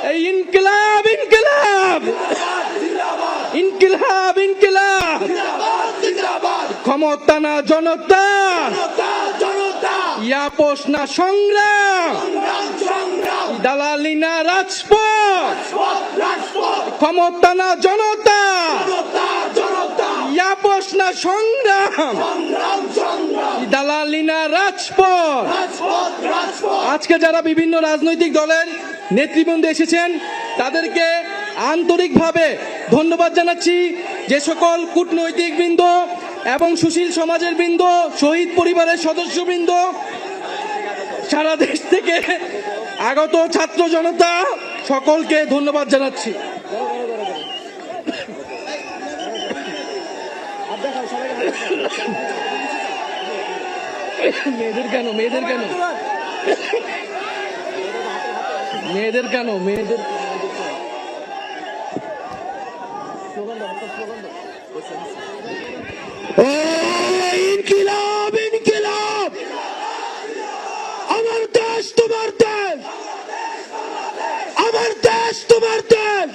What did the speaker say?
এই ইনকিলাব ইনকিলাব ইনকিলাব ইনকিলাব ক্ষমতা না জনতা, ইয়াপোষ না সংগ্রাম, দালালি না রাজপথ, ক্ষমতা না জনতা, ইয়াপোষ না সংগ্রাম, দালালি না রাজপথ। আজকে যারা বিভিন্ন রাজনৈতিক দলের নেতৃবৃন্দ এসেছেন তাদেরকে আন্তরিকভাবে ধন্যবাদ জানাচ্ছি। যে সকল কূটনৈতিক বৃন্দ এবং সুশীল সমাজের বৃন্দ, শহীদ পরিবারের সদস্যবৃন্দ, সারা দেশ থেকে আগত ছাত্র জনতা, সকলকে ধন্যবাদ জানাচ্ছি। মেয়েদের কেন মেয়েদের কেন মেয়েদের কেন মেয়েদের ইনকিলাব ইনকিলাব, আমার দেশ তোমার দেশ, আমার দেশ তোমার দেশ।